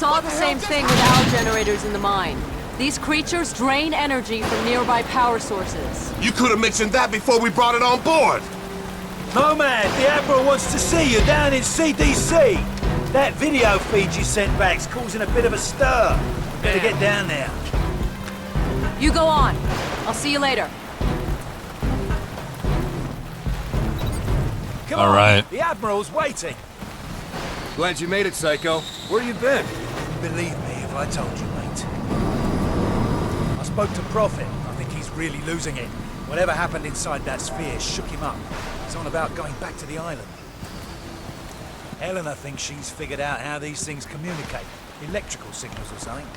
saw the same thing with our generators in the mine. These creatures drain energy from nearby power sources. You could have mentioned that before we brought it on board. Nomad, the Admiral wants to see you down in CDC. That video feed you sent back's causing a bit of a stir. Better get down there. You go on. I'll see you later. Come All on, right. the Admiral's waiting. Glad you made it, Psycho. Where you been? Believe me if I told you, mate. I spoke to Prophet. I think he's really losing it. Whatever happened inside that sphere shook him up. He's on about going back to the island. Helena thinks she's figured out how these things communicate. Electrical signals or something.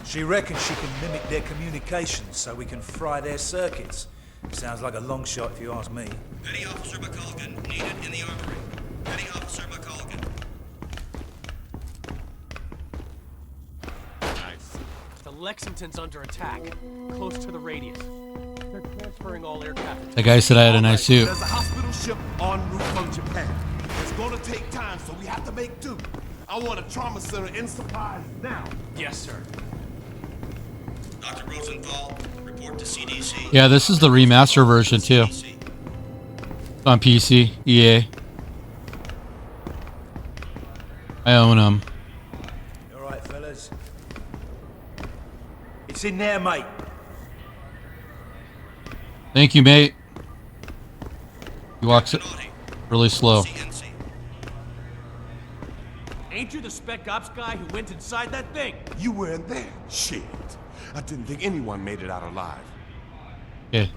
She reckons she can mimic their communications so we can fry their circuits. Sounds like a long shot if you ask me. Petty Officer McColgan needed in the armory. Petty Officer McColgan. Nice. The Lexington's under attack, close to the radius. They're transferring all air traffic. That guy said I had a nice suit. There's a hospital ship en route from Japan. It's gonna take time, so we have to make do. I want a trauma center in supplies now. Yes, sir. Dr. Rosenthal, report to CDC. Yeah, this is the remaster version too. It's on PC, EA. I own them. All right, fellas. It's in there, mate. Thank you, mate. He walks it really slow. CNC. Ain't you the spec ops guy who went inside that thing? You weren't there. Shit. I didn't think anyone made it out alive. Okay.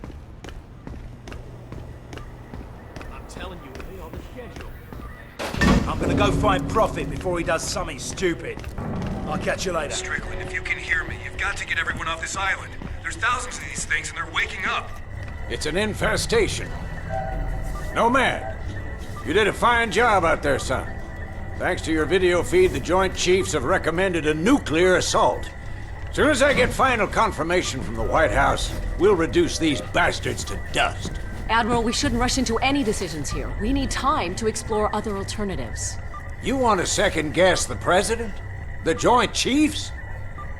I'm telling you, they on the schedule. I'm gonna go find Prophet before he does something stupid. I'll catch you later. Strickland, if you can hear me, you've got to get everyone off this island. There's thousands of these things and they're waking up. It's an infestation. Nomad, you did a fine job out there, son. Thanks to your video feed, the Joint Chiefs have recommended a nuclear assault. As soon as I get final confirmation from the White House, we'll reduce these bastards to dust. Admiral, we shouldn't rush into any decisions here. We need time to explore other alternatives. You want to second-guess the President? The Joint Chiefs?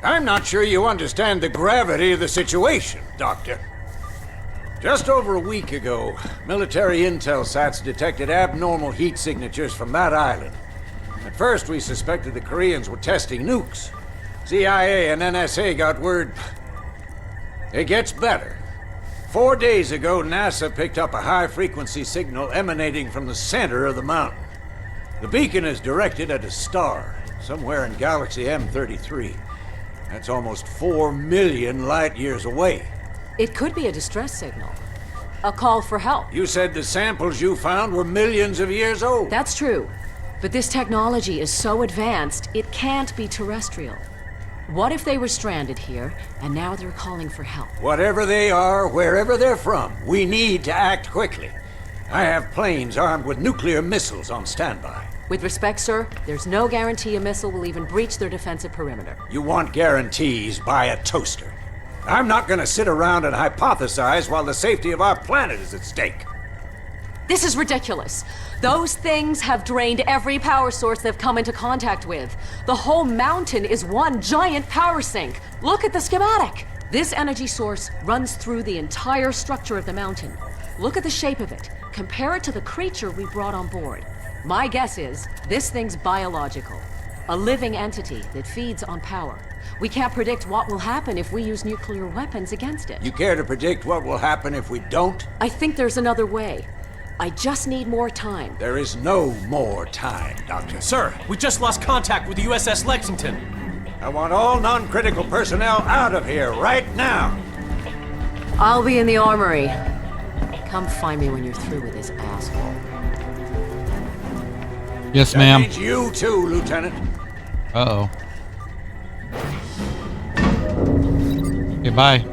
I'm not sure you understand the gravity of the situation, Doctor. Just over a week ago, military intel sats detected abnormal heat signatures from that island. At first, we suspected the Koreans were testing nukes. CIA and NSA got word. It gets better. 4 days ago, NASA picked up a high-frequency signal emanating from the center of the mountain. The beacon is directed at a star, somewhere in galaxy M33. That's almost 4 million light-years away. It could be a distress signal. A call for help. You said the samples you found were millions of years old. That's true. But this technology is so advanced, it can't be terrestrial. What if they were stranded here, and now they're calling for help? Whatever they are, wherever they're from, we need to act quickly. I have planes armed with nuclear missiles on standby. With respect, sir, there's no guarantee a missile will even breach their defensive perimeter. You want guarantees, buy a toaster. I'm not gonna sit around and hypothesize while the safety of our planet is at stake. This is ridiculous. Those things have drained every power source they've come into contact with. The whole mountain is one giant power sink. Look at the schematic. This energy source runs through the entire structure of the mountain. Look at the shape of it. Compare it to the creature we brought on board. My guess is this thing's biological. A living entity that feeds on power. We can't predict what will happen if we use nuclear weapons against it. You care to predict what will happen if we don't? I think there's another way. I just need more time. There is no more time, Doctor. Sir, we just lost contact with the USS Lexington. I want all non-critical personnel out of here right now. I'll be in the armory. Come find me when you're through with this asshole. Yes, That ma'am. means you too, Lieutenant. Uh-oh. Okay, bye.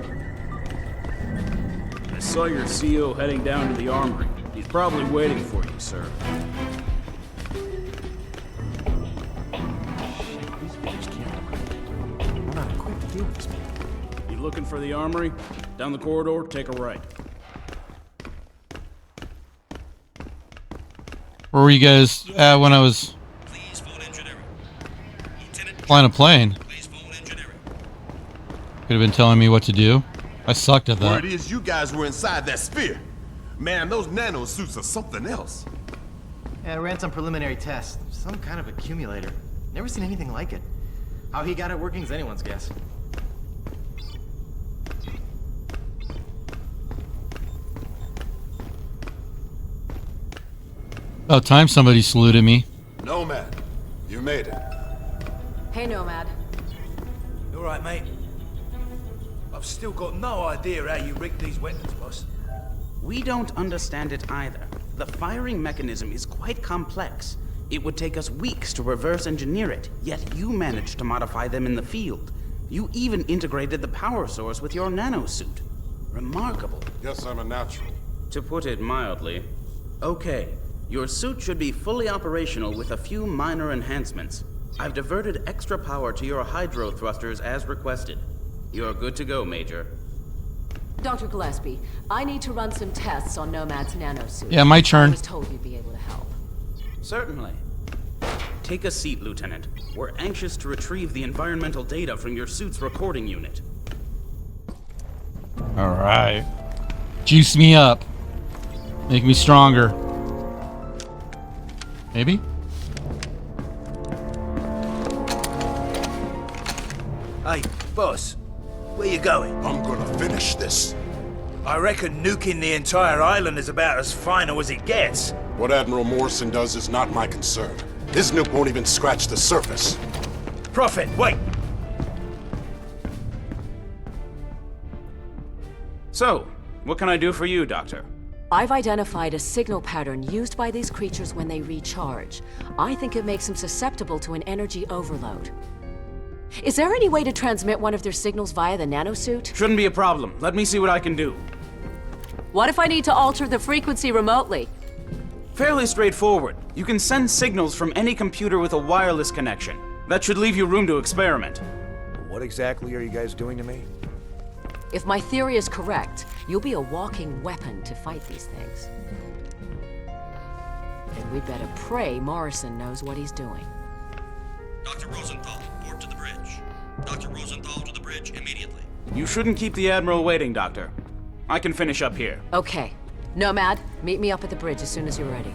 I saw your CO heading down to the armory. He's probably waiting for you, sir. These boys can't. We're not equipped to deal with this man. You looking for the armory? Down the corridor, take a right. Where were you guys at when I was... Please phone engineering. Lieutenant Flying a plane. Please phone engineering. Could have been telling me what to do. I sucked at that. Word is you guys were inside that sphere. Man, those nano suits are something else. Yeah, I ran some preliminary tests. Some kind of accumulator. Never seen anything like it. How he got it working is anyone's guess. About time somebody saluted me. Nomad, you made it. Hey, Nomad. You all right, mate? I've still got no idea how you rigged these weapons, boss. We don't understand it either. The firing mechanism is quite complex. It would take us weeks to reverse engineer it, yet you managed to modify them in the field. You even integrated the power source with your nanosuit. Remarkable. Guess I'm a natural. To put it mildly. Okay, your suit should be fully operational with a few minor enhancements. I've diverted extra power to your hydro thrusters as requested. You're good to go, Major. Dr. Gillespie, I need to run some tests on Nomad's nanosuit. Yeah, my turn. I was told you'd be able to help. Certainly. Take a seat, Lieutenant. We're anxious to retrieve the environmental data from your suit's recording unit. Alright. Juice me up. Make me stronger. Maybe? Hey, boss. Where you going? I'm gonna finish this. I reckon nuking the entire island is about as final as it gets. What Admiral Morrison does is not my concern. His nuke won't even scratch the surface. Prophet, wait! So, what can I do for you, Doctor? I've identified a signal pattern used by these creatures when they recharge. I think it makes them susceptible to an energy overload. Is there any way to transmit one of their signals via the nanosuit? Shouldn't be a problem. Let me see what I can do. What if I need to alter the frequency remotely? Fairly straightforward. You can send signals from any computer with a wireless connection. That should leave you room to experiment. What exactly are you guys doing to me? If my theory is correct, you'll be a walking weapon to fight these things. And we'd better pray Morrison knows what he's doing. Dr. Rosenthal, report to the bridge. Dr. Rosenthal to the bridge immediately. You shouldn't keep the Admiral waiting, Doctor. I can finish up here. Okay. Nomad, meet me up at the bridge as soon as you're ready.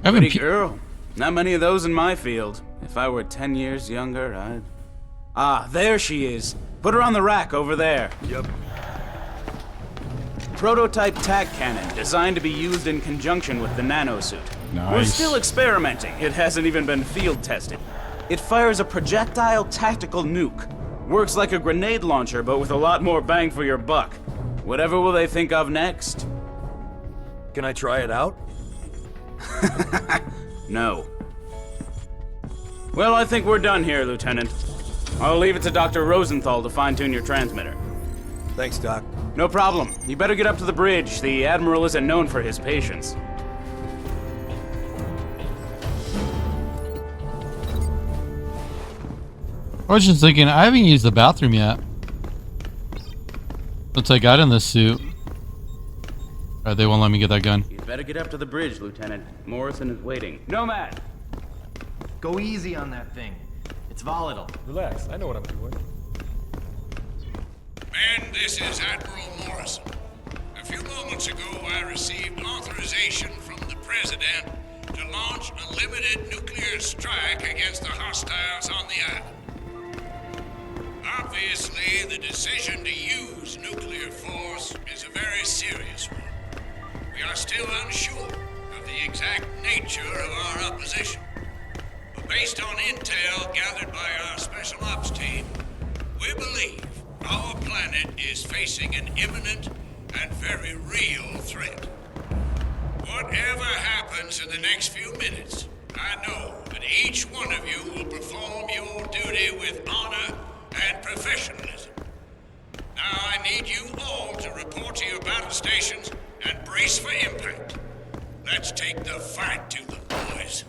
Pretty girl. Not many of those in my field. If I were 10 years younger, I'd... Ah, there she is. Put her on the rack over there. Yep. Prototype tac cannon, designed to be used in conjunction with the nanosuit. Nice. We're still experimenting. It hasn't even been field tested. It fires a projectile tactical nuke. Works like a grenade launcher, but with a lot more bang for your buck. Whatever will they think of next? Can I try it out? No. Well, I think we're done here, Lieutenant. I'll leave it to Dr. Rosenthal to fine-tune your transmitter. Thanks, Doc. No problem. You better get up to the bridge. The Admiral isn't known for his patience. I was just thinking, I haven't used the bathroom yet. Since I got in this suit. Alright, they won't let me get that gun. You'd better get up to the bridge, Lieutenant. Morrison is waiting. Nomad! Go easy on that thing. It's volatile. Relax, I know what I'm doing. Man, this is Admiral Morrison. A few moments ago, I received authorization from the President to launch a limited nuclear strike against the hostiles on the island. Obviously, the decision to use nuclear force is a very serious one. We are still unsure of the exact nature of our opposition. But based on intel gathered by our Special Ops team, we believe our planet is facing an imminent and very real threat. Whatever happens in the next few minutes, I know that each one of you will perform your duty with honor and professionalism. Now I need you all to report to your battle stations and brace for impact. Let's take the fight to them, boys.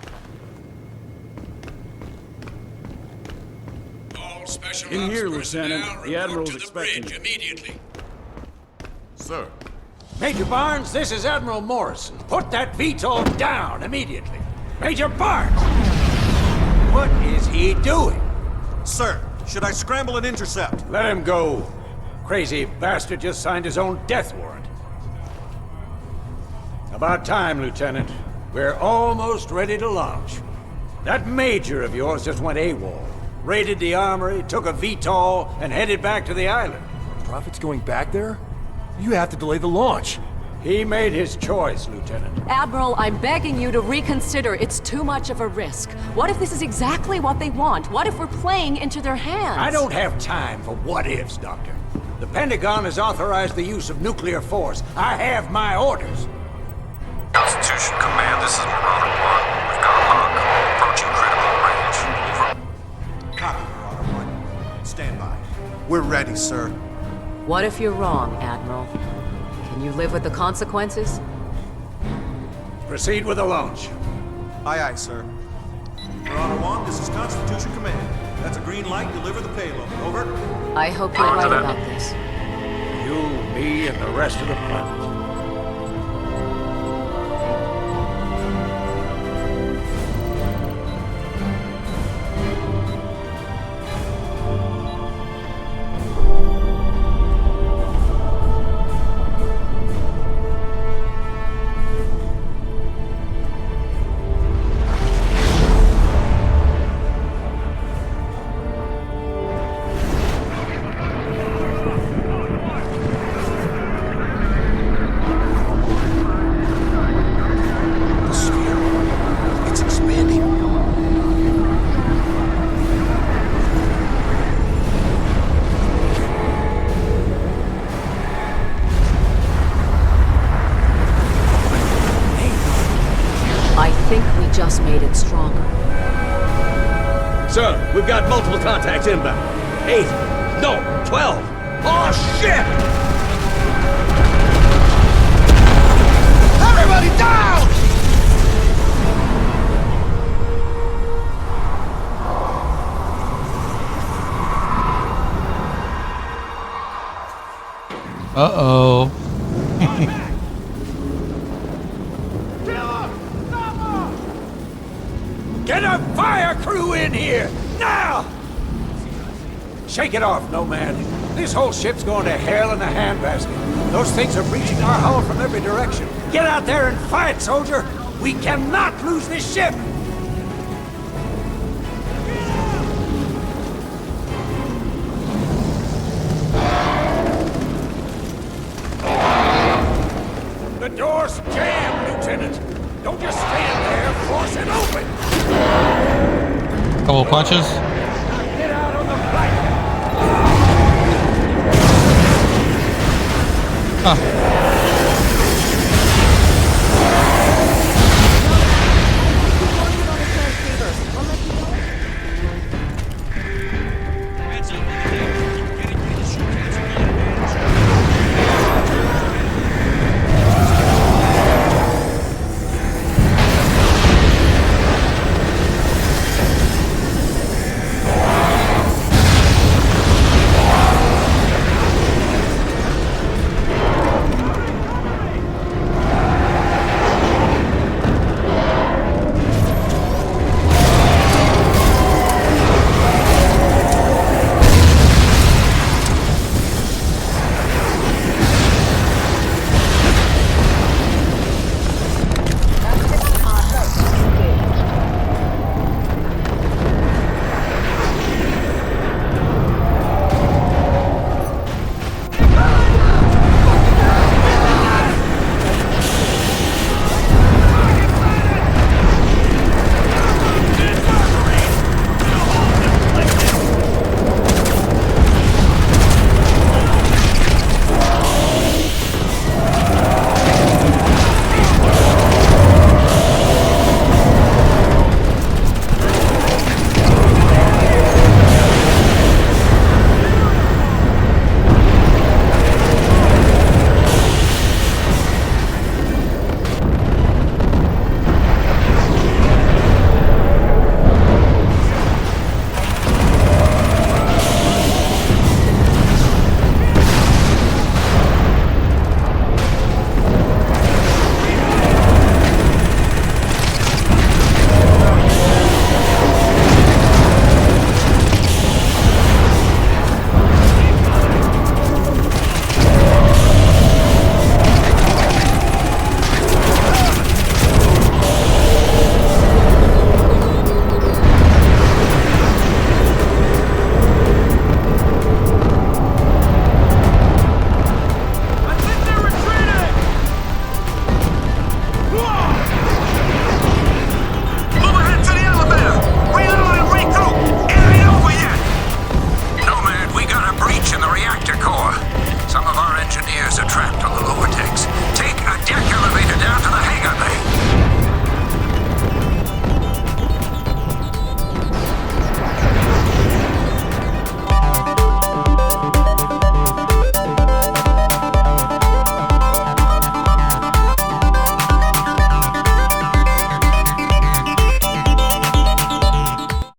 All special In ops here, personnel Lieutenant. The report Admiral's to the expecting bridge you. immediately. Sir. Major Barnes, this is Admiral Morrison. Put that VTOL down immediately. Major Barnes! What is he doing? Sir, should I scramble and intercept? Let him go. Crazy bastard just signed his own death warrant. About time, Lieutenant. We're almost ready to launch. That major of yours just went AWOL. Raided the armory, took a VTOL, and headed back to the island. Prophet's going back there? You have to delay the launch. He made his choice, Lieutenant. Admiral, I'm begging you to reconsider. It's too much of a risk. What if this is exactly what they want? What if we're playing into their hands? I don't have time for what-ifs, Doctor. The Pentagon has authorized the use of nuclear force. I have my orders. Constitution Command, this is Marauder 1. We've got a hawk approaching critical range. Over. Copy, Marauder 1. Stand by. We're ready, sir. What if you're wrong, Admiral? Can you live with the consequences? Proceed with the launch. Aye, aye, sir. Marauder 1, this is Constitution Command. That's a green light. Deliver the payload. Over. I hope you're right about this. You, me, and the rest of the planet. Just made it stronger. Sir, we've got multiple contacts inbound. 8, no, 12. Oh, shit! Everybody down! Uh-oh. Get a fire crew in here! Now! Shake it off, Nomad. This whole ship's going to hell in a handbasket. Those things are breaching our hull from every direction. Get out there and fight, soldier! We cannot lose this ship! The door's jammed, Lieutenant. Don't just stand there, force it open! Couple punches. Get out on the platform! Huh.